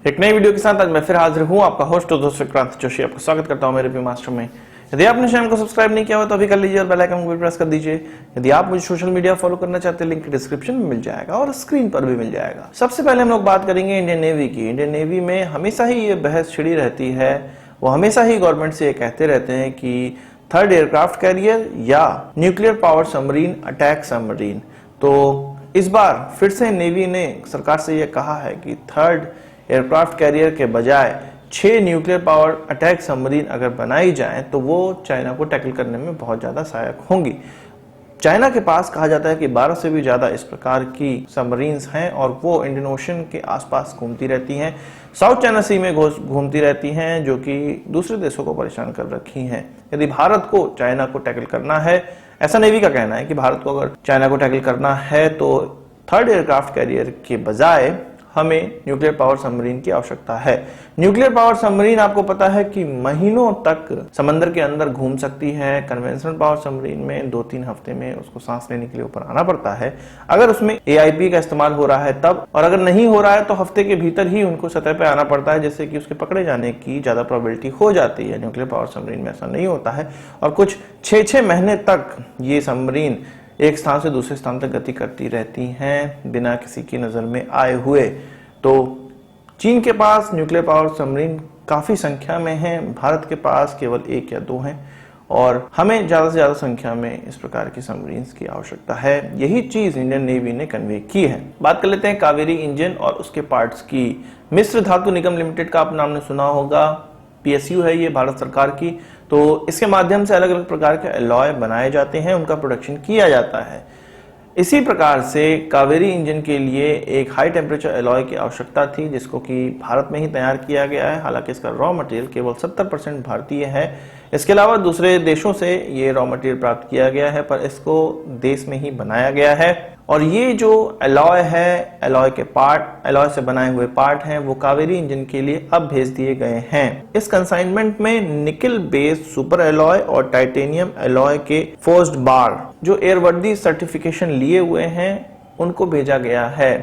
एक नई वीडियो के साथ आज मैं फिर हाजिर हूं, आपका होस्ट और दोस्त विक्रांत जोशी। आपका स्वागत करता हूं मेरे व्यू मास्टर में। यदि आपने चैनल को सब्सक्राइब नहीं किया हो तो अभी कर लीजिए और बेल आइकन को भी प्रेस कर दीजिए। यदि आप मुझे सोशल मीडिया फॉलो करना चाहते हैं, लिंक डिस्क्रिप्शन में मिल जाएगा और स्क्रीन पर भी मिल जाएगा। सबसे पहले हम लोग बात करेंगे इंडियन नेवी की। इंडियन नेवी में हमेशा ही ये बहस छिड़ी रहती है, वो हमेशा ही गवर्नमेंट से ये कहते रहते हैं कि थर्ड एयरक्राफ्ट कैरियर या nuclear power submarine attack submarine. तो इस बार फिर से नेवी ने सरकार से यह कहा है कि थर्ड एयरक्राफ्ट कैरियर के बजाय 6 न्यूक्लियर पावर अटैक सबमरीन अगर बनाई जाएं तो वो चाइना को टैकल करने में बहुत ज्यादा सहायक होंगी। चाइना के पास कहा जाता है कि 12 से भी ज्यादा इस प्रकार की सबमरीन्स हैं और वो इंडियन ओशन के आसपास घूमती रहती हैं, साउथ चाइना सी में घूमती रहती हैं, जो कि दूसरे देशों को परेशान कर रखी हैं। यदि भारत को चाइना को टैकल करना है, ऐसा नेवी का कहना है कि भारत को अगर चाइना को टैकल करना है तो थर्ड एयरक्राफ्ट कैरियर के बजाय हमें न्यूक्लियर पावर सबमरीन की आवश्यकता है। न्यूक्लियर पावर सबमरीन आपको पता है कि महीनों तक समंदर के अंदर घूम सकती है। कन्वेंशनल पावर सबमरीन में 2-3 हफ्ते में उसको सांस लेने के लिए ऊपर आना पड़ता है, अगर उसमें AIP का इस्तेमाल हो रहा है तब, और अगर नहीं हो रहा है तो हफ्ते के भीतर ही उनको सतह पे आना पड़ता है, जिससे कि उसके पकड़े जाने की ज्यादा प्रोबेबिलिटी हो जाती है। न्यूक्लियर पावर सबमरीन में ऐसा नहीं होता है और कुछ 6-6 महीने तक ये सबमरीन एक स्थान से दूसरे स्थान तक गति करती रहती हैं बिना किसी की नजर में आए हुए। तो चीन के पास न्यूक्लियर पावर सबमरीन काफी संख्या में है, भारत के पास केवल 1 या 2 हैं और हमें ज्यादा से ज्यादा संख्या में इस प्रकार की सबमरीन्स की आवश्यकता है। यही चीज इंडियन नेवी ने कन्वे की है। बात कर लेते हैं कावेरी इंजन और उसके पार्ट्स की। मिश्र धातु निगम लिमिटेड का आप नाम ने सुना होगा, PSU है ये भारत सरकार की। तो इसके माध्यम से अलग अलग प्रकार के अलॉय बनाए जाते हैं, उनका प्रोडक्शन किया जाता है। इसी प्रकार से कावेरी इंजन के लिए एक हाई टेम्परेचर अलॉय की आवश्यकता थी, जिसको कि भारत में ही तैयार किया गया है। हालांकि इसका रॉ मटेरियल केवल 70% भारतीय है। इसके अलावा दूसरे देशों से ये रॉ मटेरियल प्राप्त किया गया है, पर इसको देश में ही बनाया गया है। और ये जो अलॉय है, अलॉय के पार्ट, अलॉय से बनाए हुए पार्ट हैं, वो कावेरी इंजन के लिए अब भेज दिए गए हैं। इस कंसाइनमेंट में निकल बेस्ड सुपर अलॉय और टाइटेनियम अलॉय के फोर्स्ड बार जो एयरवर्दी सर्टिफिकेशन लिए हुए हैं उनको भेजा गया है।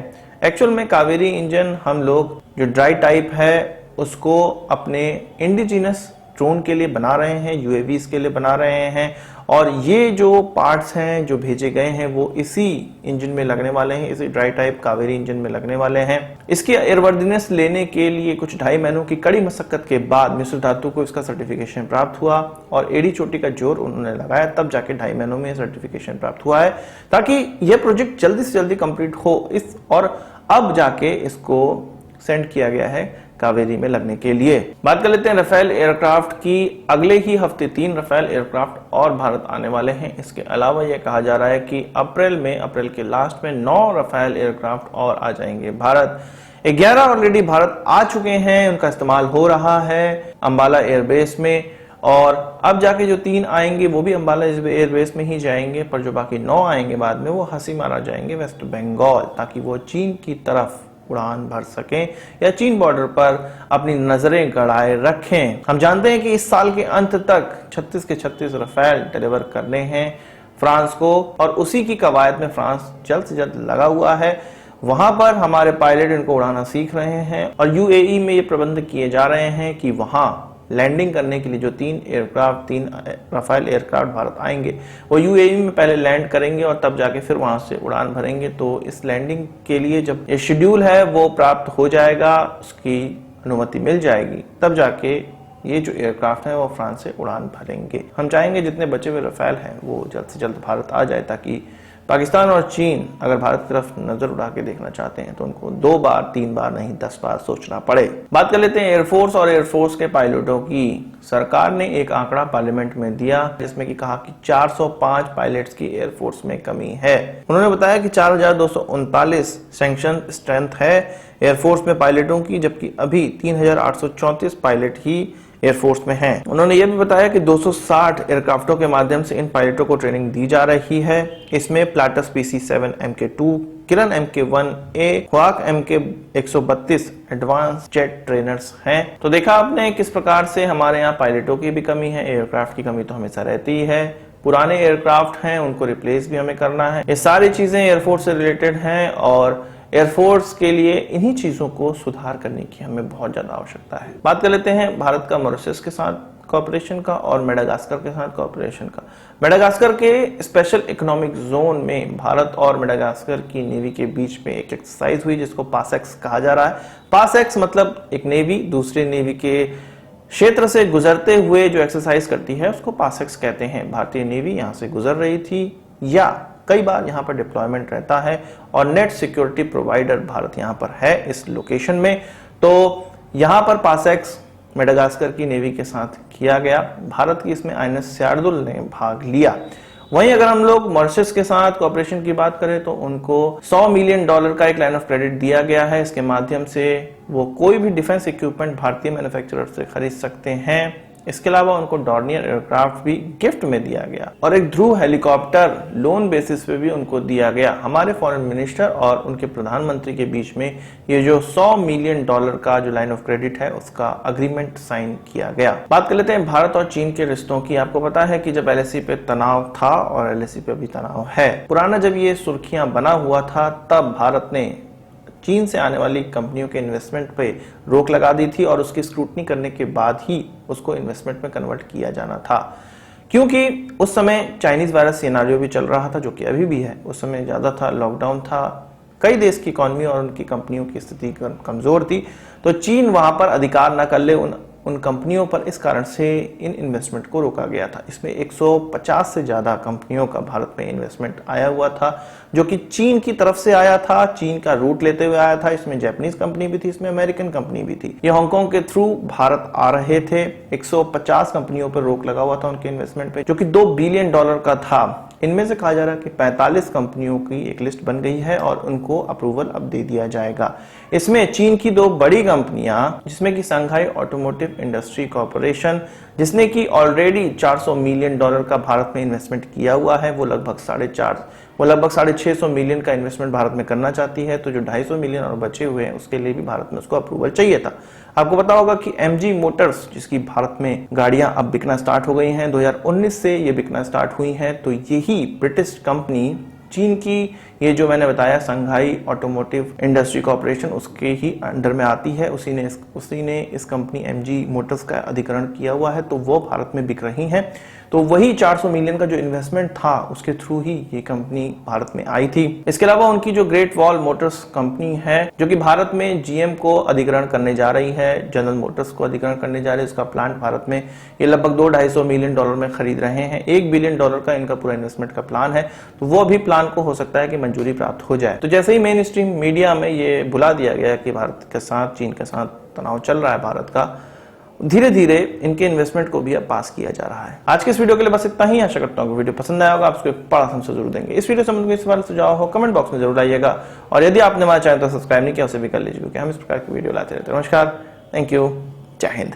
एक्चुअल में कावेरी इंजन हम लोग जो ड्राई टाइप है उसको अपने इंडिजिनस ड्रोन के लिए बना रहे हैं, UAVs के लिए बना रहे हैं, और ये जो पार्ट्स हैं जो भेजे गए हैं वो इसी इंजन में लगने वाले हैं, इसी ड्राई टाइप कावेरी इंजन में लगने वाले हैं। इसकी एयरवर्दीनेस लेने के लिए कुछ 2.5 महीनों की कड़ी मशक्कत के बाद मिश्र धातु को इसका सर्टिफिकेशन प्राप्त हुआ और एड़ी चोटी का जोर उन्होंने लगाया, तब जाके 2.5 महीनों में सर्टिफिकेशन प्राप्त हुआ है, ताकि यह प्रोजेक्ट जल्दी से जल्दी कंप्लीट हो। और अब जाके इसको सेंड किया गया है कावेरी में लगने के लिए। बात कर लेते हैं रफेल एयरक्राफ्ट की। अगले ही हफ्ते 3 रफेल एयरक्राफ्ट और भारत आने वाले हैं। इसके अलावा यह कहा जा रहा है कि अप्रैल के लास्ट में 9 रफेल एयरक्राफ्ट और आ जाएंगे भारत। 11 ऑलरेडी भारत आ चुके हैं, उनका इस्तेमाल हो रहा है अंबाला एयरबेस में, और अब जाके जो 3 आएंगे वो भी अंबाला एयरबेस में ही जाएंगे, पर जो बाकी 9 आएंगे बाद में वो हसीमारा जाएंगे वेस्ट बंगाल, ताकि वो चीन की तरफ उड़ान भर सकें या चीन बॉर्डर पर अपनी नजरें गड़ाए रखें। हम जानते हैं कि इस साल के अंत तक 36 के 36 रफेल डिलीवर करने हैं फ्रांस को, और उसी की कवायद में फ्रांस जल्द से जल्द लगा हुआ है। वहां पर हमारे पायलट इनको उड़ाना सीख रहे हैं और UAE में ये प्रबंध किए जा रहे हैं कि वहां लैंडिंग करने के लिए जो 3 रफेल एयरक्राफ्ट भारत आएंगे वो UAE में पहले लैंड करेंगे और तब जाके फिर वहां से उड़ान भरेंगे। तो इस लैंडिंग के लिए जब ये शेड्यूल है वो प्राप्त हो जाएगा, उसकी अनुमति मिल जाएगी, तब जाके ये जो एयरक्राफ्ट है वो फ्रांस से उड़ान भरेंगे। हम चाहेंगे जितने बचे हुए रफेल हैं वो जल्द से जल्द भारत आ जाए, ताकि पाकिस्तान और चीन अगर भारत की तरफ नजर उड़ा के देखना चाहते हैं तो उनको 2 बार 3 बार नहीं 10 बार सोचना पड़े। बात कर लेते हैं एयरफोर्स और एयरफोर्स के पायलटों की। सरकार ने एक आंकड़ा पार्लियामेंट में दिया जिसमें कि कहा कि 405 पायलट्स की एयरफोर्स में कमी है। उन्होंने बताया कि 4239 सैंक्शन स्ट्रेंथ है एयरफोर्स में पायलटों की, जबकि अभी 3834 पायलट ही एयरफोर्स में हैं। उन्होंने यह भी बताया कि 260 एयरक्राफ्टों के माध्यम से इन पायलटों को ट्रेनिंग दी जा रही है। इसमें प्लाटस PC-7 MK2, किरण MK1A, ह्वाक MK132 advance jet trainers हैं। तो देखा आपने किस प्रकार से हमारे यहाँ पायलटों की भी कमी है, एयरक्राफ्ट की कमी तो हमेशा रहती ही है। पुराने एयरक्राफ्ट हैं उनको रिप्लेस भी हमें करना है। ये सारी चीजें एयरफोर्स से रिलेटेड हैं और एयरफोर्स के लिए इन्हीं चीजों को सुधार करने की हमें बहुत ज्यादा आवश्यकता है। बात कर लेते हैं भारत का मॉरिशस के साथ कॉपरेशन का और मेडागास्कर के साथ कॉपरेशन का। मेडागास्कर के स्पेशल इकोनॉमिक जोन में भारत और मेडागास्कर की नेवी के बीच में एक एक्सरसाइज हुई जिसको पासएक्स कहा जा रहा है। पासएक्स मतलब एक नेवी दूसरे नेवी के क्षेत्र से गुजरते हुए जो एक्सरसाइज करती है उसको पासएक्स कहते हैं। भारतीय नेवी यहां से गुजर रही थी या कई बार यहां पर डिप्लॉयमेंट रहता है और नेट सिक्योरिटी प्रोवाइडर भारत यहां पर है इस लोकेशन में। तो यहां पर पासएक्स मेडागास्कर की नेवी के साथ किया गया। भारत की इसमें आईएनएस शार्दुल ने भाग लिया। वहीं अगर हम लोग मॉरिशस के साथ कॉपरेशन की बात करें तो उनको $100 मिलियन का एक लाइन ऑफ क्रेडिट दिया गया है। इसके माध्यम से वो कोई भी डिफेंस इक्विपमेंट भारतीय मैन्युफैक्चरर से खरीद सकते हैं। इसके अलावा उनको डॉर्नियर एयरक्राफ्ट भी गिफ्ट में दिया गया और एक ध्रुव हेलीकॉप्टर लोन बेसिस पे भी उनको दिया गया। हमारे फॉरेन मिनिस्टर और उनके प्रधानमंत्री के बीच में ये जो $100 मिलियन का जो लाइन ऑफ क्रेडिट है उसका अग्रीमेंट साइन किया गया। बात कर लेते हैं भारत और चीन के रिश्तों की। आपको पता है कि जब एलएसी पे तनाव था और एलएसी पे भी तनाव है, पुराना जब ये सुर्खियां बना हुआ था तब भारत ने चीन से आने वाली कंपनियों के इन्वेस्टमेंट पे रोक लगा दी थी और उसकी स्क्रूटनी करने के बाद ही उसको इन्वेस्टमेंट में कन्वर्ट किया जाना था, क्योंकि उस समय चाइनीज वायरस सिनेरियो भी चल रहा था जो कि अभी भी है। उस समय ज्यादा था, लॉकडाउन था, कई देश की इकोनॉमी और उनकी कंपनियों की स्थिति कमजोर थी, तो चीन वहां पर अधिकार न कर ले उन कंपनियों पर। इस कारण से इन इन्वेस्टमेंट को रोका गया था। इसमें 150 से ज्यादा कंपनियों का भारत में इन्वेस्टमेंट आया हुआ था जो कि चीन की तरफ से आया था, चीन का रूट लेते हुए आया था। इसमें जापानीज कंपनी भी थी, इसमें अमेरिकन कंपनी भी थी। ये हांगकांग के थ्रू भारत आ रहे थे। 150 कंपनियों पर रोक लगा हुआ था उनके इन्वेस्टमेंट पे, जो कि $2 बिलियन का था। इनमें से कहा जा रहा है कि 45 कंपनियों की एक लिस्ट बन गई है और उनको अप्रूवल अब दे दिया जाएगा। इसमें चीन की 2 बड़ी कंपनियां जिसमें कि शंघाई ऑटोमोटिव इंडस्ट्री कॉर्पोरेशन, जिसने कि ऑलरेडी $400 मिलियन का भारत में इन्वेस्टमेंट किया हुआ है, वो लगभग 650 मिलियन का इन्वेस्टमेंट भारत में करना चाहती है। तो जो 250 मिलियन और बचे हुए हैं उसके लिए भी भारत में उसको अप्रूवल चाहिए था। आपको पता होगा कि MG मोटर्स, जिसकी भारत में गाड़ियां अब बिकना स्टार्ट हो गई हैं, 2019 से ये बिकना स्टार्ट हुई हैं, तो यही ब्रिटिश कंपनी चीन की ये जो मैंने बताया शंघाई ऑटोमोटिव इंडस्ट्री कॉर्पोरेशन उसके ही अंडर में आती है। उसी ने इस कंपनी MG मोटर्स का अधिग्रहण किया हुआ है, तो वो भारत में बिक रही हैं। तो वही 400 मिलियन का जो इन्वेस्टमेंट था उसके थ्रू ही ये कंपनी भारत में आई थी। इसके अलावा उनकी जो ग्रेट वॉल मोटर्स कंपनी है जो कि भारत में GM को अधिग्रहण करने जा रही है, जनरल मोटर्स को अधिग्रहण करने जा रही है। उसका प्लांट भारत में ये लगभग $250 मिलियन में खरीद रहे हैं। $1 बिलियन का इनका पूरा इन्वेस्टमेंट का प्लान है, तो वो भी प्लान को हो सकता है कि मंजूरी प्राप्त हो जाए। तो जैसे ही मेन स्ट्रीम मीडिया में ये बुला दिया गया कि भारत के साथ चीन के साथ तनाव चल रहा है भारत का, धीरे धीरे इनके इन्वेस्टमेंट को भी अब पास किया जा रहा है। आज के इस वीडियो के लिए बस इतना ही। आशा करता हूँ कि वीडियो पसंद आया होगा। आप इसको एक बड़ा हमसे जरूर देंगे। इस वीडियो संबंध में सवाल सुझाव हो कमेंट बॉक्स में जरूर आइएगा और यदि आपने हमारा चैनल तो सब्सक्राइब नहीं किया उसे भी कर लीजिए, क्योंकि हम इस प्रकार की वीडियो लाते रहते हैं। नमस्कार, थैंक यू, जय हिंद।